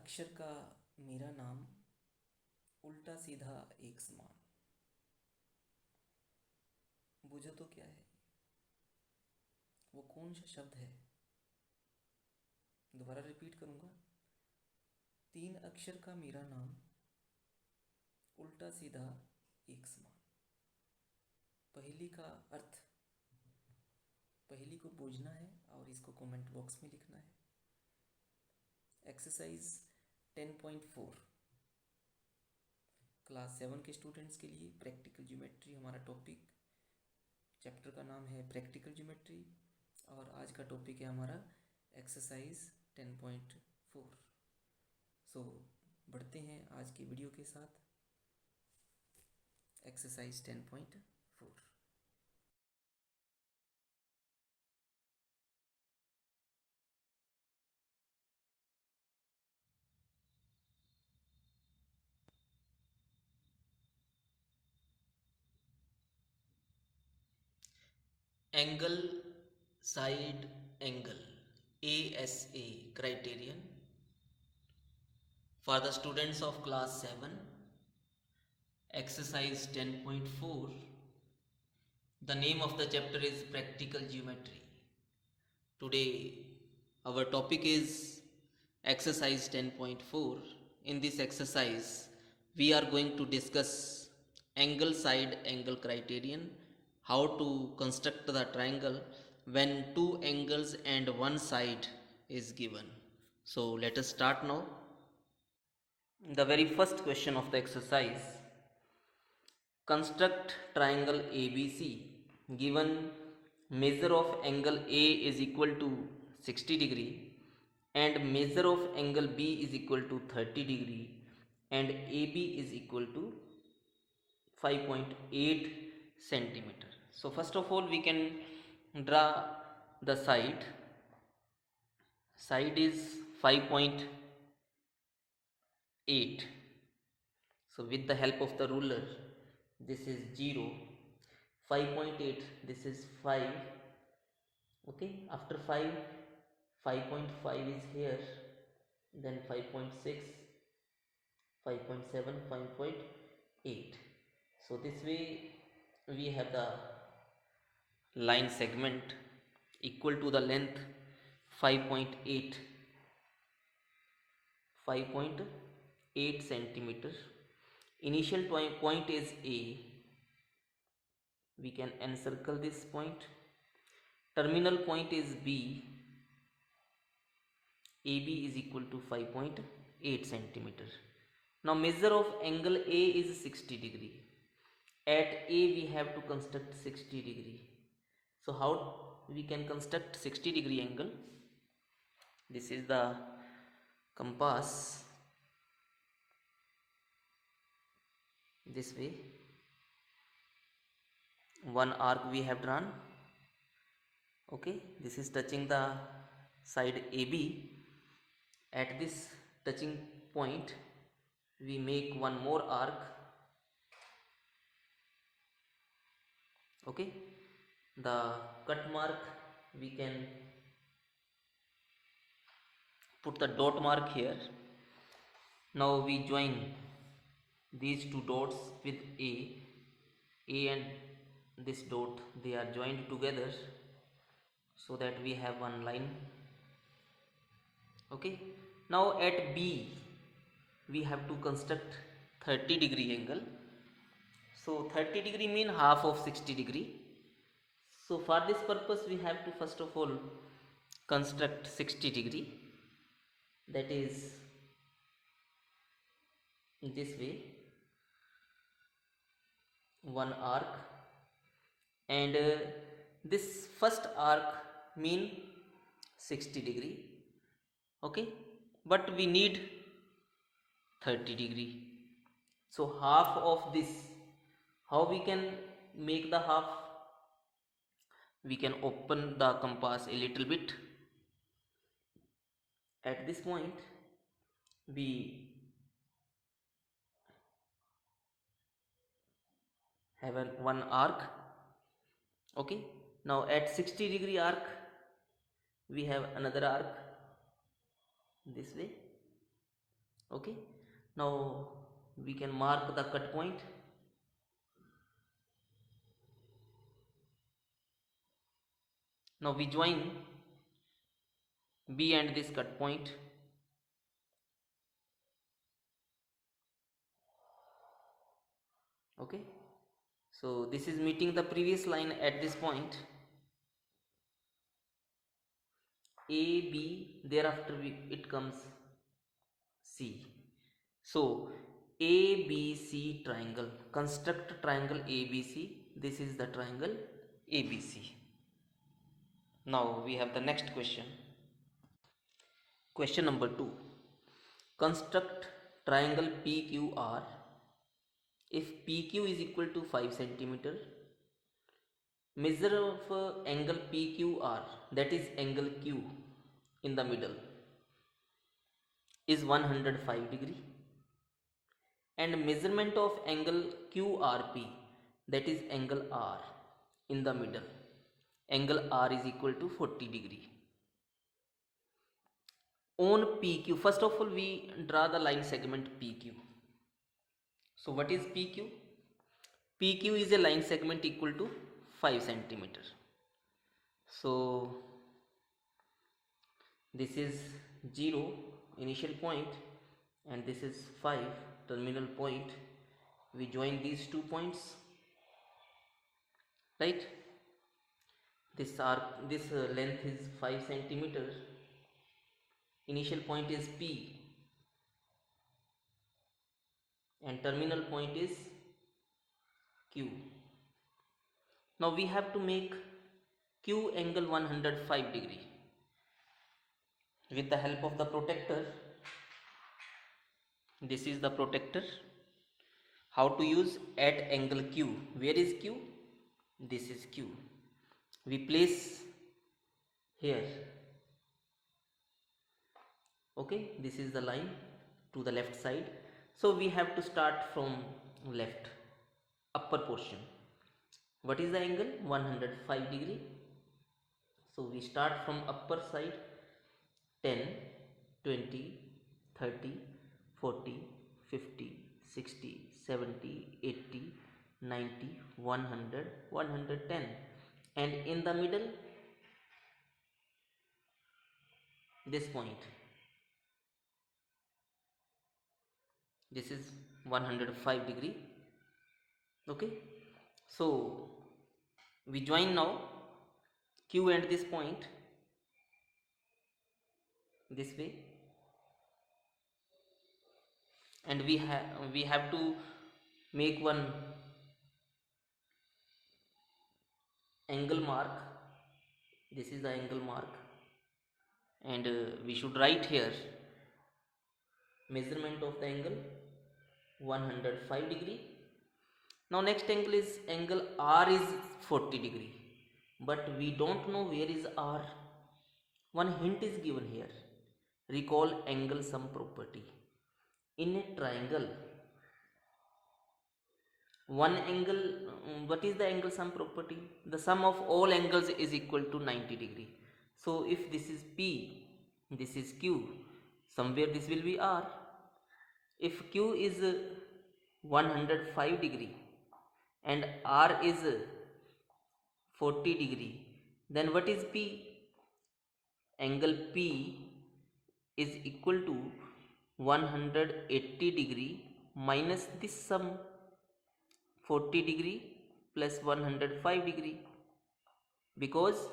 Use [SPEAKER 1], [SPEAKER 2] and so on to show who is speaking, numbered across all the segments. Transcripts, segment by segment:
[SPEAKER 1] अक्षर का मेरा नाम उल्टा सीधा एक समान। बूझो तो क्या है, वो कौन सा शब्द है। दोबारा रिपीट करूँगा। 3 अक्षर का मेरा नाम उल्टा सीधा एक समान। पहेली का अर्थ, पहेली को बूझना है और इसको कमेंट बॉक्स में लिखना है। एक्सरसाइज 10.4 क्लास 7 के स्टूडेंट्स के लिए प्रैक्टिकल ज्योमेट्री हमारा टॉपिक। चैप्टर का नाम है प्रैक्टिकल ज्योमेट्री और आज का टॉपिक है हमारा एक्सरसाइज 10.4। सो बढ़ते हैं आज की वीडियो के साथ। Exercise 10.4। Angle side angle ASA criterion for the students of class 7 exercise 10.4. The name of the chapter is practical geometry. Today our topic is exercise 10.4. In this exercise we are going to discuss angle side angle criterion, how to construct the triangle when two angles and one side is given. So let us start now. The very first question of the exercise: construct triangle ABC. Given measure of angle A is equal to 60 degree and measure of angle B is equal to 30 degree and AB is equal to 5.8 centimeter. So first of all we can draw the side. Side is 5.8. So with the help of the ruler, this is 0, 5.8, this is 5. Okay, after 5, 5.5 is here, then 5.6, 5.7, 5.8. So this way we have the line segment equal to the length 5.8 5.8 centimeter. Initial point is A. We can encircle this point. Terminal point is B. AB is equal to 5.8 centimeter. Now measure of angle A is 60 degree. At A we have to construct 60 degree. So how we can construct 60 degree angle? This is the compass. This way one arc we have drawn. Okay, this is touching the side AB. At this touching point we make one more arc. Okay, the cut mark we can put the dot mark here. Now we join these two dots with A and this dot, they are joined together so that we have one line. Okay, now at B we have to construct 30 degree angle. So 30 degree mean half of 60 degree. So for this purpose we have to first of all construct 60 degree, that is this way, one arc, and this first arc mean 60 degree. Okay, but we need 30 degree. So half of this, how we can make the half? We can open the compass a little bit. At this point we have one arc. Okay, now at 60 degree arc we have another arc this way. Okay, now we can mark the cut point. Now we join B and this cut point. Okay, so this is meeting the previous line at this point A B, thereafter it comes C. So ABC triangle, construct triangle ABC. This is the triangle ABC. Now we have the next question. Question number 2. Construct triangle PQR. If PQ is equal to 5 centimeter, measure of angle PQR, that is angle Q in the middle, is 105 degree, and measurement of angle QRP, that is angle R in the middle, angle R is equal to 40 degree. On PQ, first of all we draw the line segment PQ. So what is PQ? PQ is a line segment equal to 5 centimeter. So this is 0 initial point and this is 5 terminal point. We join these 2 points, right? This length is 5 centimeter. Initial point is P and terminal point is Q. Now we have to make Q angle 105 degree. With the help of the protractor, this is the protractor. How to use? At angle Q. Where is Q? This is Q. We place here. Okay, this is the line to the left side. So we have to start from left, upper portion. What is the angle? 105 degree. So we start from upper side, 10, 20, 30, 40, 50, 60, 70, 80, 90, 100, 110. And in the middle, this point. This is 105 degree. Okay. So we join now Q and this point this way, and we have to make one angle mark. This is the angle mark, and we should write here measurement of the angle 105 degree. Now next angle is angle R is 40 degree, but we don't know where is R. One hint is given here. Recall angle sum property. In a triangle, one angle, what is the angle sum property? The sum of all angles is equal to 90 degree. So if this is P, this is Q, somewhere this will be R. If Q is 105 degree and R is 40 degree, then what is P? Angle P is equal to 180 degree minus this sum 40 degree plus 105 degree, because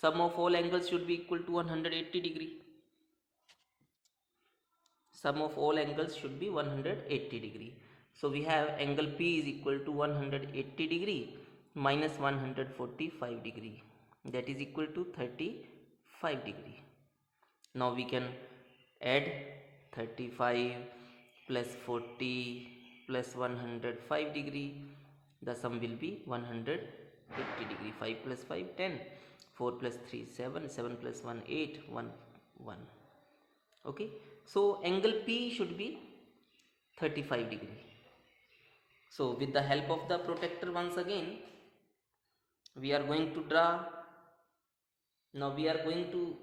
[SPEAKER 1] sum of all angles should be equal to 180 degree. Sum of all angles should be 180 degree. So we have angle P is equal to 180 degree minus 145 degree, that is equal to 35 degree. Now we can add 35 plus 40 plus 105 degree. The sum will be 180 degree. 5 plus 5 10, 4 plus 3 7, 7 plus 1 8, 1 1. Okay, so angle P should be 35 degree. So with the help of the protractor, once again we are going to draw. Now we are going to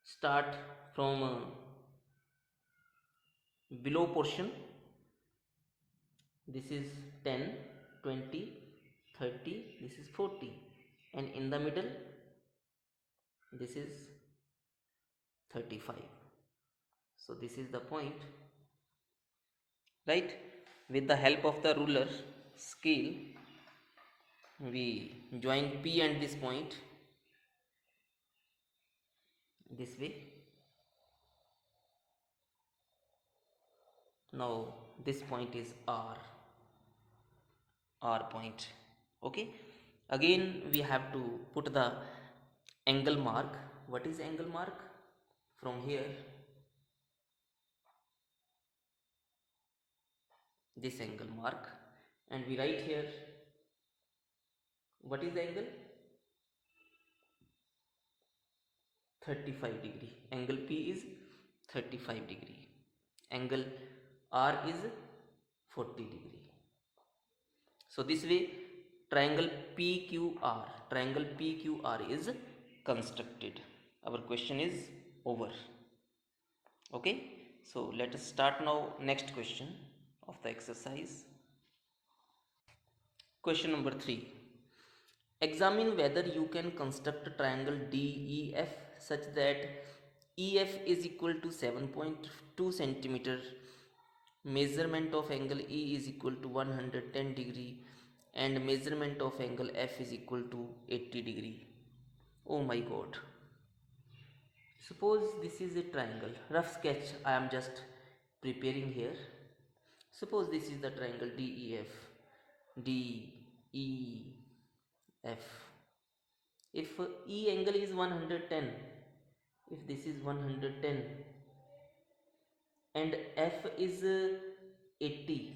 [SPEAKER 1] start from below portion this is 10, 20, 30, this is 40, and in the middle this is 35. So this is the point, right? With the help of the ruler scale we join P and this point this way. Now this point is R point. Okay, again we have to put the angle mark. What is angle mark? From here this angle mark, and we write here what is the angle? 35 degree. Angle P is 35 degree. Angle R is 40 degree. So this way triangle PQR is constructed. Our question is over. Okay, so let us start now next question of the exercise. Question number 3. Examine whether you can construct triangle DEF such that EF is equal to 7.2 centimeter, measurement of angle E is equal to 110 degree, and measurement of angle F is equal to 80 degree. Oh my god. Suppose this is a triangle. Rough sketch I am just preparing here. Suppose this is the triangle DEF. DEF. If E angle is 110, if this is 110 and F is 80,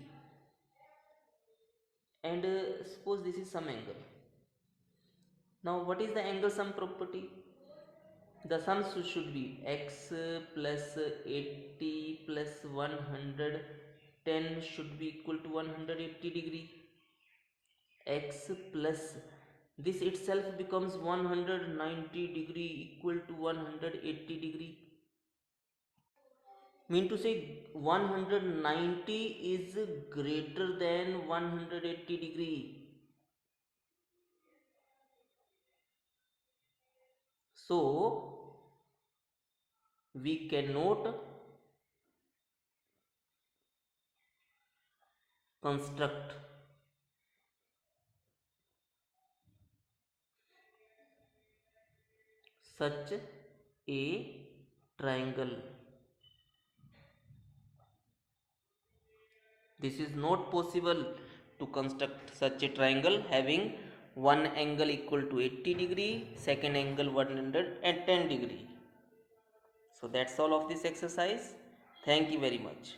[SPEAKER 1] and suppose this is some angle. Now what is the angle sum property? The sum should be x plus 80 plus 110 should be equal to 180 degree. X plus this itself becomes 190 degree equal to 180 degree. Mean to say 190 is greater than 180 degree. So we cannot construct such a triangle. This is not possible to construct such a triangle having one angle equal to 80 degree, second angle 110 degree. So that's all of this exercise. Thank you very much.